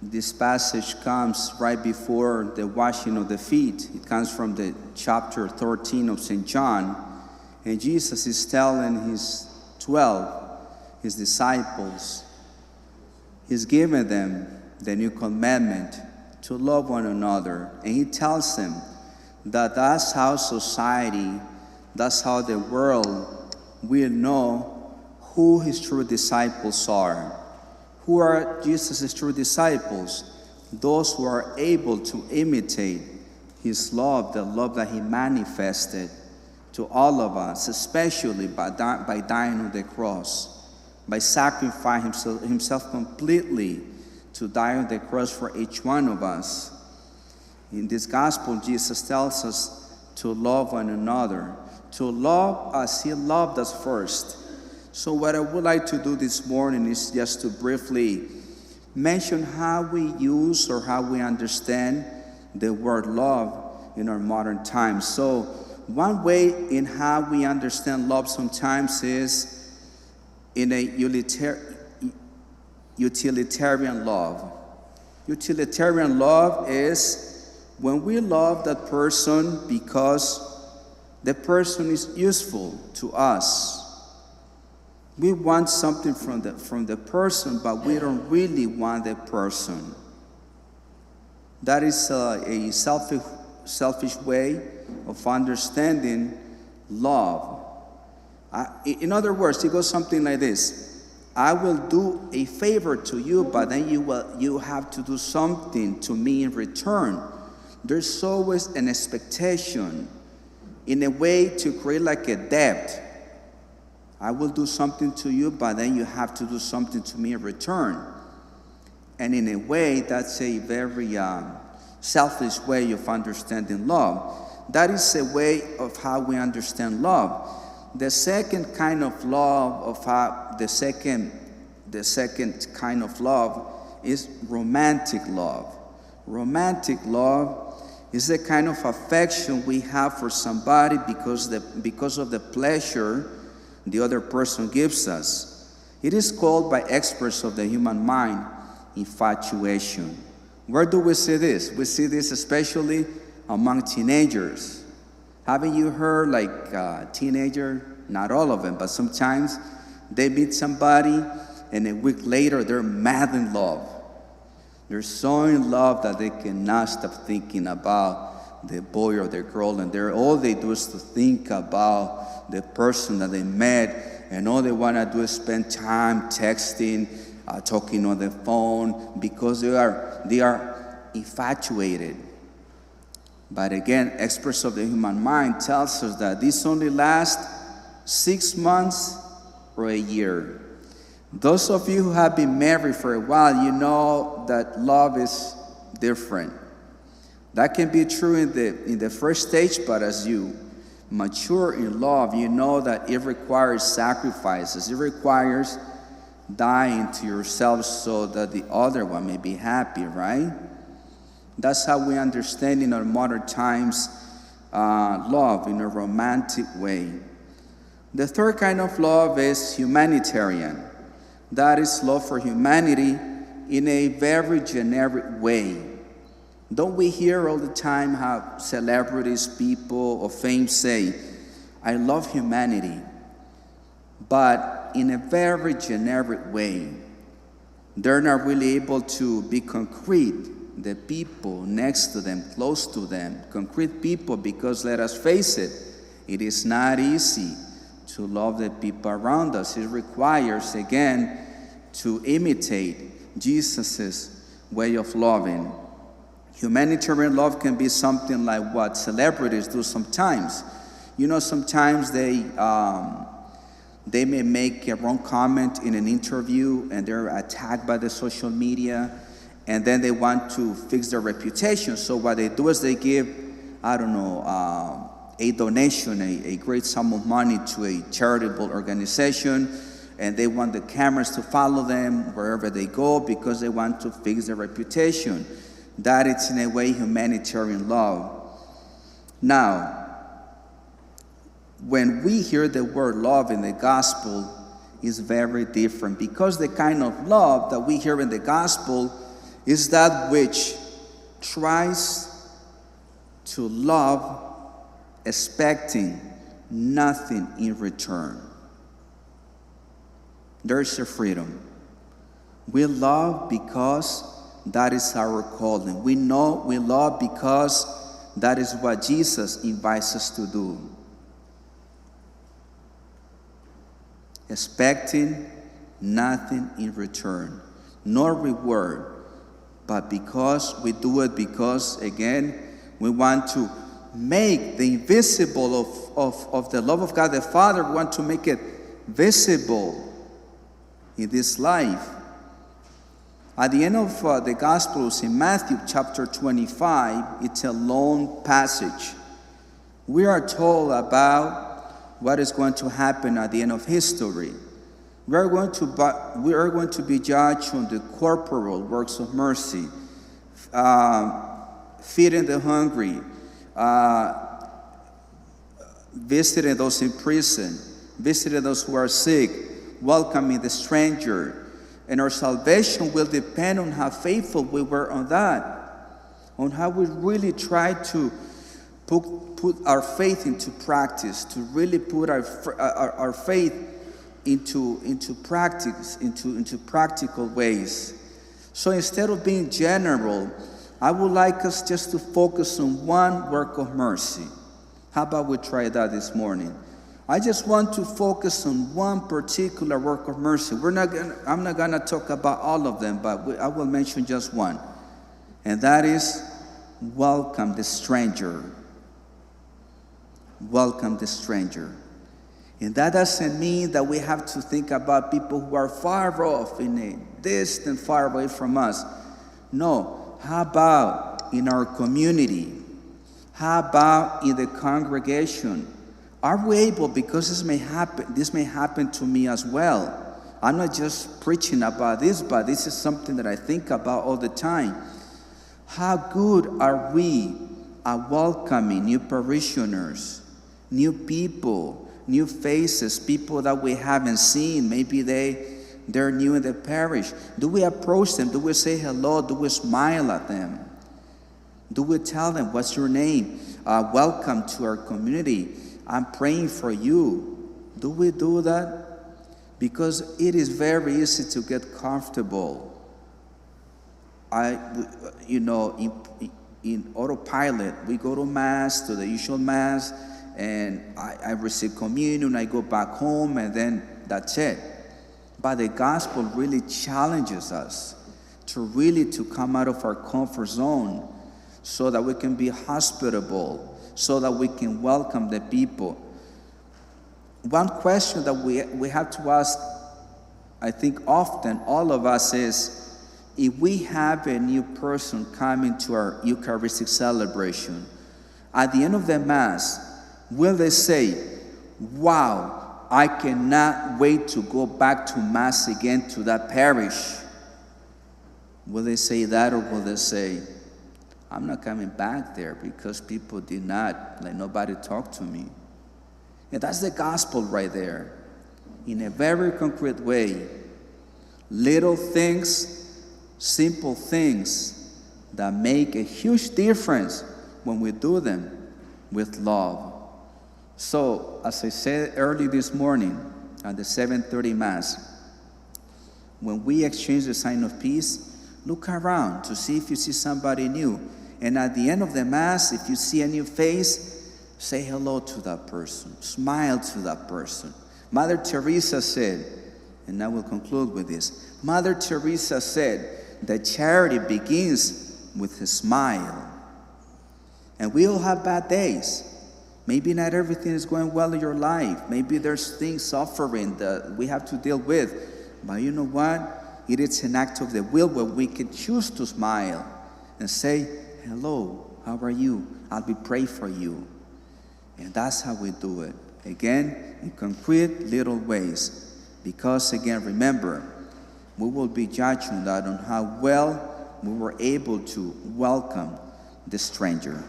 This passage comes right before the washing of the feet. It comes from the chapter 13 of St. John. And Jesus is telling his 12, his disciples, he's given them the new commandment to love one another. And he tells them that that's how society, that's how the world will know who his true disciples are. Who are Jesus' true disciples? Those who are able to imitate his love, the love that he manifested to all of us, especially by dying on the cross, by sacrificing himself completely to die on the cross for each one of us. In this gospel, Jesus tells us to love one another, to love as he loved us first. So what I would like to do this morning is just to briefly mention how we use or how we understand the word love in our modern times. So one way in how we understand love sometimes is in a utilitarian love. Utilitarian love is when we love that person because the person is useful to us. We want something from the person, but we don't really want the person. That is a selfish way of understanding love. In other words, it goes something like this. I will do a favor to you, but then you have to do something to me in return. There's always an expectation in a way to create like a debt. I will do something to you, but then you have to do something to me in return. And in a way, that's a very selfish way of understanding love. That is a way of how we understand love. The second kind of love, the second kind of love is romantic love. Romantic love is the kind of affection we have for somebody because of the pleasure the other person gives us. It is called by experts of the human mind infatuation. Where do we see this? We see this especially among teenagers. Haven't you heard like a teenager, not all of them, but sometimes they meet somebody and a week later they're mad in love. They're so in love that they cannot stop thinking about the boy or the girl, and all they do is to think about the person that they met, and all they want to do is spend time texting, talking on the phone, because they are infatuated. But again, experts of the human mind tells us that this only lasts 6 months or a year. Those of you who have been married for a while, you know that love is different. That can be true in the first stage, but as you mature in love, you know that it requires sacrifices. It requires dying to yourself so that the other one may be happy, right? That's how we understand in our modern times love in a romantic way. The third kind of love is humanitarian. That is love for humanity in a very generic way. Don't we hear all the time how celebrities, people of fame say, I love humanity, but in a very generic way. They're not really able to be concrete. The people next to them, close to them, concrete people, because let us face it, it is not easy to love the people around us. It requires, again, to imitate Jesus' way of loving. Humanitarian love can be something like what celebrities do sometimes. You know, sometimes they may make a wrong comment in an interview and they're attacked by the social media, and then they want to fix their reputation. So what they do is they give, a donation, a great sum of money to a charitable organization, and they want the cameras to follow them wherever they go because they want to fix their reputation. That is, in a way, humanitarian love. Now, when we hear the word love in the gospel, is very different, because the kind of love that we hear in the gospel is that which tries to love expecting nothing in return. There's your freedom. We love because that is our calling. We know we love because that is what Jesus invites us to do. Expecting nothing in return, nor reward, but because we do it because, again, we want to make the invisible of the love of God the Father. We want to make it visible in this life. At the end of the Gospels in Matthew chapter 25, it's a long passage. We are told about what is going to happen at the end of history. We are going to be judged on the corporal works of mercy, feeding the hungry, visiting those in prison, visiting those who are sick, welcoming the stranger. And our salvation will depend on how faithful we were on that, on how we really try to put our faith into practice, to really put our faith into practice, into practical ways. So instead of being general, I would like us just to focus on one work of mercy. How about we try that this morning? I just want to focus on one particular work of mercy. I'm not going to talk about all of them, but I will mention just one. And that is welcome the stranger. Welcome the stranger. And that doesn't mean that we have to think about people who are far off, in a distant, far away from us. No. How about in our community? How about in the congregation? Are we able, because this may happen to me as well. I'm not just preaching about this, but this is something that I think about all the time. How good are we at welcoming new parishioners, new people, new faces, people that we haven't seen? Maybe they're new in the parish. Do we approach them? Do we say hello? Do we smile at them? Do we tell them, what's your name? Welcome to our community. I'm praying for you. Do we do that? Because it is very easy to get comfortable. In autopilot, we go to Mass, to the usual Mass, and I receive communion, I go back home, and then that's it. But the gospel really challenges us to come out of our comfort zone so that we can be hospitable, so that we can welcome the people. One question that we have to ask, I think often, all of us, is if we have a new person coming to our Eucharistic celebration, at the end of the Mass, will they say, wow, I cannot wait to go back to Mass again to that parish? Will they say that, or will they say, I'm not coming back there because people did not, nobody talked to me? And that's the gospel right there. In a very concrete way. Little things, simple things that make a huge difference when we do them with love. So, as I said early this morning at the 7:30 Mass, when we exchange the sign of peace, look around to see if you see somebody new. And at the end of the Mass, if you see a new face, say hello to that person. Smile to that person. Mother Teresa said, and I will conclude with this. Mother Teresa said that charity begins with a smile. And we all have bad days. Maybe not everything is going well in your life. Maybe there's things, suffering that we have to deal with. But you know what? It is an act of the will where we can choose to smile and say, hello, how are you? I'll be praying for you. And that's how we do it. Again, in concrete little ways. Because again, remember, we will be judged on that, on how well we were able to welcome the stranger.